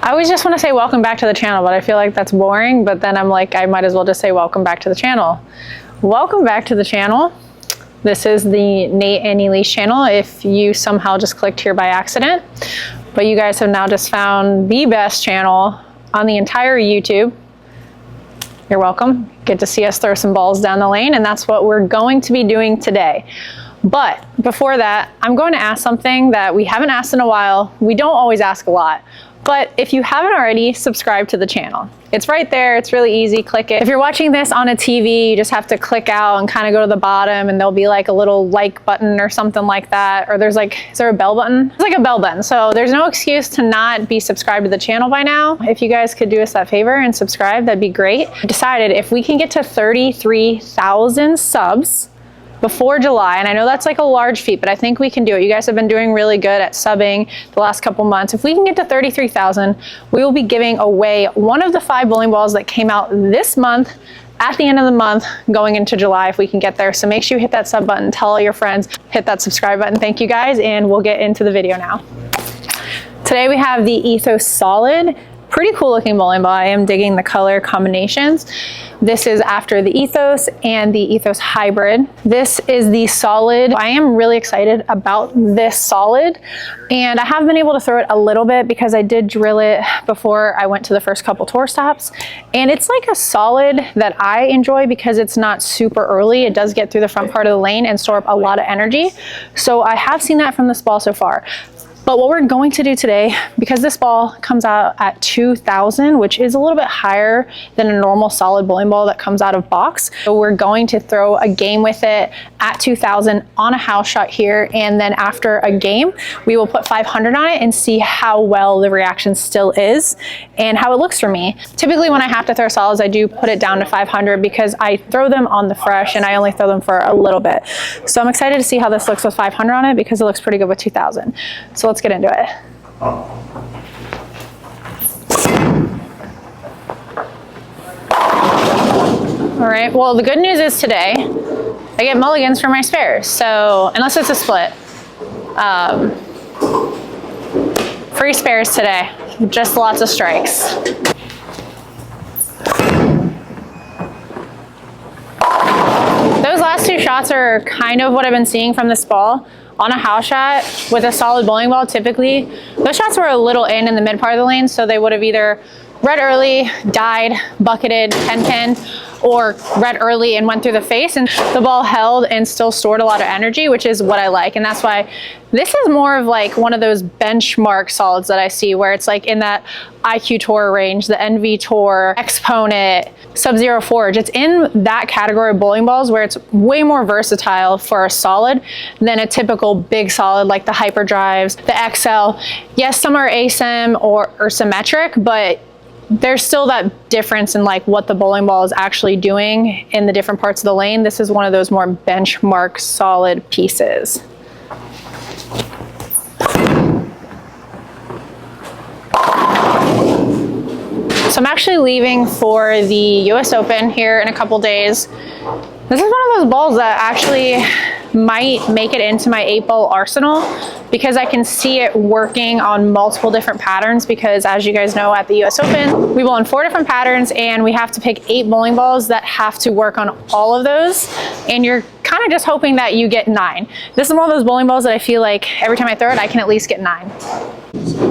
I always just want to say welcome back to the channel, but I feel like that's boring. But then I'm like, I might as well just say welcome back to the channel. Welcome back to the channel. This is the Nate and Elise channel if you somehow just clicked here by accident. But you guys have now just found the best channel on the entire YouTube. You're welcome. Get to see us throw some balls down the lane, and that's what we're going to be doing today. But before that, I'm going to ask something that we haven't asked in a while. We don't always ask a lot, but if you haven't already, subscribe to the channel. It's right there. It's really easy. Click it. If you're watching this on a TV, you just have to click out and kind of go to the bottom, and there'll be like a little like button or something like that. Or there's like, is there a bell button? It's like a bell button. So there's no excuse to not be subscribed to the channel by now. If you guys could do us that favor and subscribe, that'd be great. I decided if we can get to 33,000 subs before July, and I know that's like a large feat, but I think we can do it. You guys have been doing really good at subbing the last couple months. If we can get to 33,000, we will be giving away one of the 5 bowling balls that came out this month at the end of the month going into July if we can get there. So make sure you hit that sub button, tell all your friends, hit that subscribe button. Thank you guys, and we'll get into the video now. Today we have the ETHOS Solid. Pretty cool looking bowling ball. I am digging the color combinations. This is after the ETHOS and the ETHOS Hybrid. This is the Solid. I am really excited about this Solid, and I have been able to throw it a little bit because I did drill it before I went to the first couple tour stops. And it's like a Solid that I enjoy because it's not super early. It does get through the front part of the lane and store up a lot of energy. So I have seen that from this ball so far. But what we're going to do today, because this ball comes out at 2,000, which is a little bit higher than a normal solid bowling ball that comes out of box. So we're going to throw a game with it at 2,000 on a house shot here. And then after a game, we will put 500 on it and see how well the reaction still is and how it looks for me. Typically when I have to throw solids, I do put it down to 500 because I throw them on the fresh and I only throw them for a little bit. So I'm excited to see how this looks with 500 on it because it looks pretty good with 2,000. So let's get into it. All right, well, the good news is today I get mulligans for my spares. So unless it's a split, free spares today, just lots of strikes. Those last 2 shots are kind of what I've been seeing from this ball. On a house shot with a solid bowling ball, typically, those shots were a little in the mid part of the lane, so they would have either read early, died, bucketed, 10-pin, or read early and went through the face, and the ball held and still stored a lot of energy, which is what I like. And that's why this is more of like one of those benchmark solids that I see where it's like in that IQ Tour range, the NV Tour, Exponent, Sub-Zero Forge. It's in that category of bowling balls where it's way more versatile for a solid than a typical big solid like the Hyperdrives, the XL. Yes, some are ASIM or symmetric, but there's still that difference in like what the bowling ball is actually doing in the different parts of the lane. This is one of those more benchmark solid pieces. So I'm actually leaving for the US Open here in a couple days. This is one of those balls that actually might make it into my 8-ball arsenal because I can see it working on multiple different patterns, because as you guys know, at the US Open, we bowl in 4 different patterns and we have to pick 8 bowling balls that have to work on all of those. And you're kind of just hoping that you get 9. This is one of those bowling balls that I feel like every time I throw it, I can at least get 9.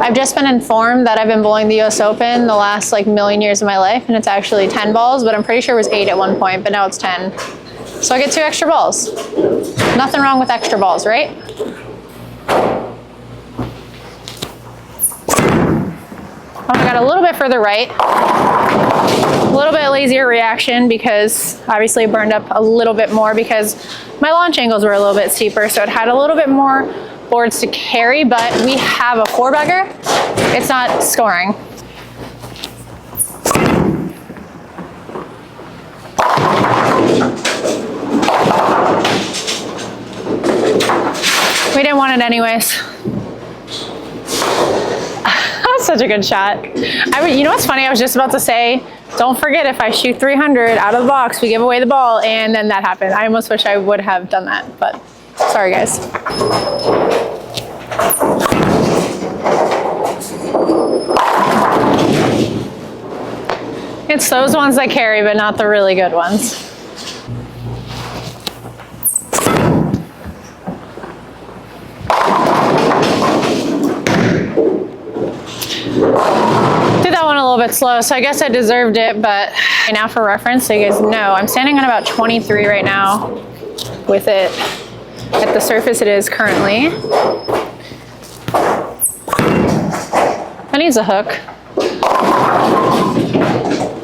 I've just been informed that I've been bowling the US Open the last like million years of my life, and it's actually 10 balls, but I'm pretty sure it was 8 at one point, but now it's 10. So I get 2 extra balls. Nothing wrong with extra balls, right? Oh, I got a little bit further right. A little bit lazier reaction because obviously it burned up a little bit more because my launch angles were a little bit steeper, so it had a little bit more boards to carry, but we have a 4-bagger. It's not scoring. We didn't want it anyways. That's such a good shot. You know what's funny? I was just about to say, don't forget if I shoot 300 out of the box, we give away the ball, and then that happened. I almost wish I would have done that, but sorry guys. It's those ones that carry, but not the really good ones. Did that one a little bit slow, so I guess I deserved it, but now for reference, so you guys know, I'm standing on about 23 right now with it at the surface it is currently. That needs a hook.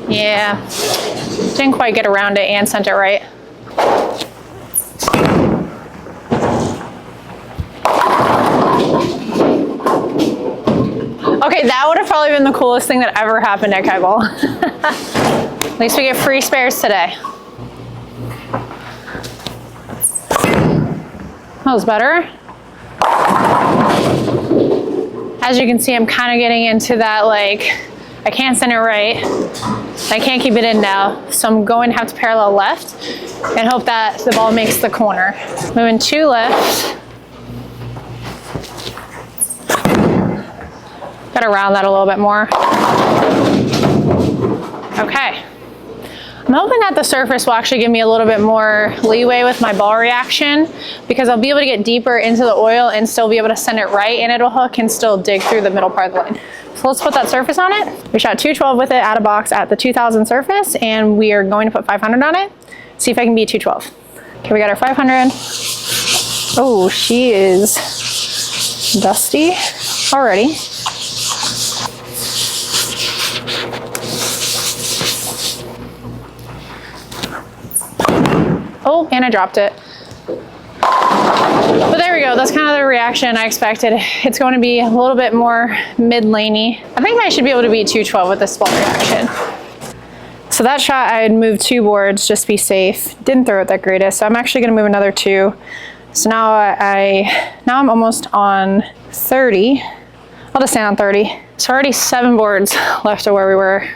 Yeah, didn't quite get around it and sent it right. Okay, that would have probably been the coolest thing that ever happened at Kegel. At least we get free spares today. That was better. As you can see, I'm kind of getting into that, like, I can't send it right. I can't keep it in now. So I'm going to have to parallel left and hope that the ball makes the corner. Moving 2 left. Gotta round that a little bit more. Okay. I'm hoping that the surface will actually give me a little bit more leeway with my ball reaction, because I'll be able to get deeper into the oil and still be able to send it right, and it'll hook and still dig through the middle part of the lane. So let's put that surface on it. We shot 212 with it out of box at the 2000 surface, and we are going to put 500 on it. See if I can beat 212. Okay, we got our 500. Oh, she is dusty already. Oh, and I dropped it. But there we go. That's kind of the reaction I expected. It's going to be a little bit more mid-laney. I think I should be able to beat 212 with this ball reaction. So that shot, I had moved 2 boards just to be safe. Didn't throw it that greatest, so I'm actually going to move another 2. So now I'm almost on 30. I'll just stand on 30. So already 7 boards left of where we were.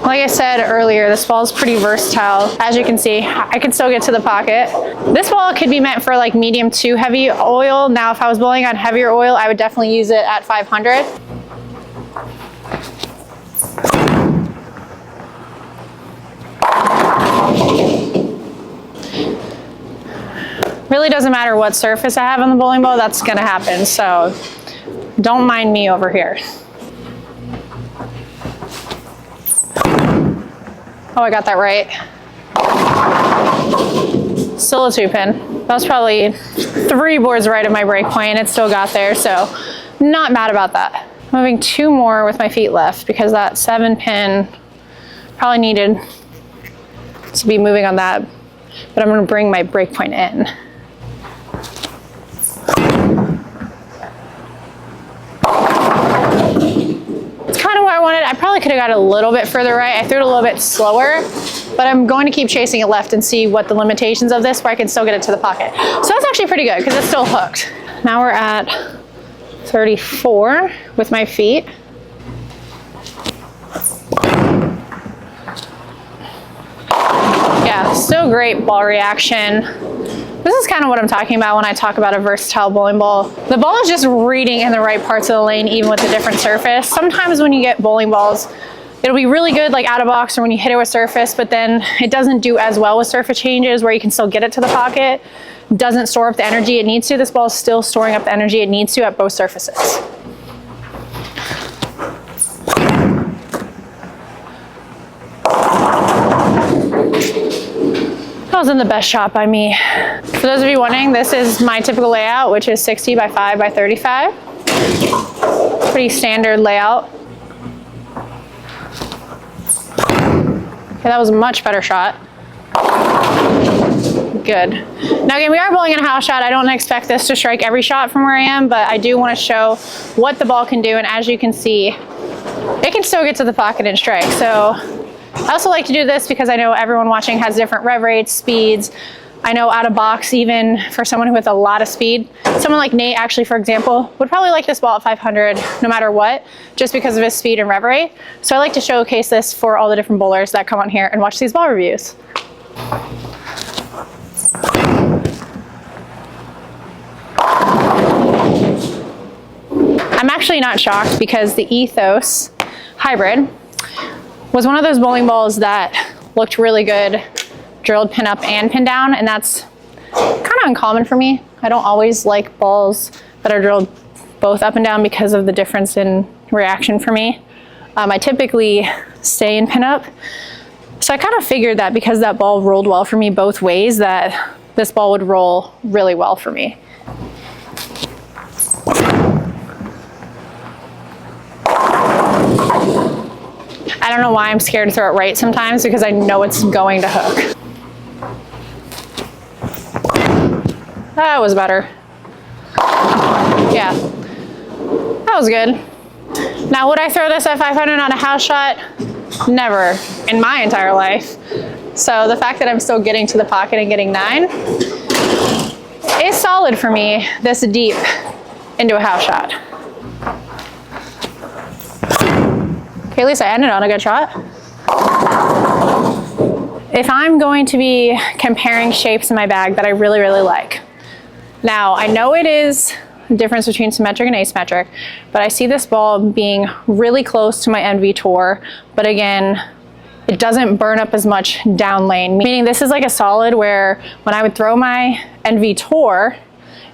Like I said earlier, this ball is pretty versatile. As you can see, I can still get to the pocket. This ball could be meant for like medium to heavy oil. Now, if I was bowling on heavier oil, I would definitely use it at 500. Really doesn't matter what surface I have on the bowling ball, that's gonna happen. So don't mind me over here. Oh, I got that right. Still a 2-pin. That was probably 3 boards right of my break point, and it still got there, so not mad about that. Moving 2 more with my feet left, because that 7-pin probably needed to be moving on that, but I'm gonna bring my break point in. I wanted. I probably could have got a little bit further right. I threw it a little bit slower, but I'm going to keep chasing it left and see what the limitations of this, where I can still get it to the pocket. So that's actually pretty good because it's still hooked. Now we're at 34 with my feet. Yeah, still great ball reaction. This is kind of what I'm talking about when I talk about a versatile bowling ball. The ball is just reading in the right parts of the lane, even with a different surface. Sometimes when you get bowling balls, it'll be really good like out of box or when you hit it with surface, but then it doesn't do as well with surface changes where you can still get it to the pocket. Doesn't store up the energy it needs to. This ball is still storing up the energy it needs to at both surfaces. That wasn't the best shot by me. For those of you wondering, this is my typical layout, which is 60 by 5 by 35. Pretty standard layout. Okay, that was a much better shot. Good. Now again, we are bowling in a house shot. I don't expect this to strike every shot from where I am, but I do want to show what the ball can do, and as you can see, it can still get to the pocket and strike. So I also like to do this because I know everyone watching has different rev rates, speeds. I know out of box, even for someone with a lot of speed, someone like Nate actually, for example, would probably like this ball at 500 no matter what, just because of his speed and rev rate. So I like to showcase this for all the different bowlers that come on here and watch these ball reviews. actually not shocked because the ETHOS hybrid was one of those bowling balls that looked really good, drilled pin up and pin down, and that's kind of uncommon for me. I don't always like balls that are drilled both up and down because of the difference in reaction for me. I typically stay in pin up. So I kind of figured that because that ball rolled well for me both ways, that this ball would roll really well for me. I don't know why I'm scared to throw it right sometimes, because I know it's going to hook. That was better. Yeah, that was good. Now, would I throw this at 500 on a house shot? Never in my entire life. So the fact that I'm still getting to the pocket and getting 9 is solid for me this deep into a house shot. Okay, at least I ended on a good shot. If I'm going to be comparing shapes in my bag that I really, really like. Now, I know it is the difference between symmetric and asymmetric, but I see this ball being really close to my NV Tour, but again, it doesn't burn up as much down lane. Meaning this is like a solid where when I would throw my NV Tour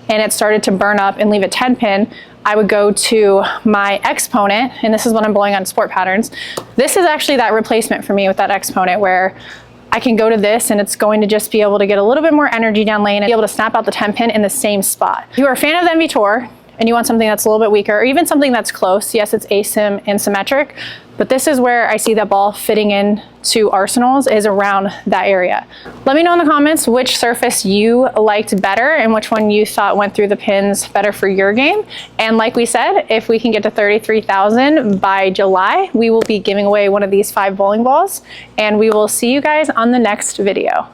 and it started to burn up and leave a 10 pin, I would go to my exponent, and this is what I'm blowing on Sport Patterns. This is actually that replacement for me with that exponent, where I can go to this and it's going to just be able to get a little bit more energy down lane and be able to snap out the 10 pin in the same spot. If you are a fan of the NV Tour and you want something that's a little bit weaker, or even something that's close, yes, it's asym and symmetric, but this is where I see that ball fitting in to arsenals, is around that area. Let me know in the comments which surface you liked better and which one you thought went through the pins better for your game. And like we said, if we can get to 33,000 by July, we will be giving away one of these 5 bowling balls, and we will see you guys on the next video.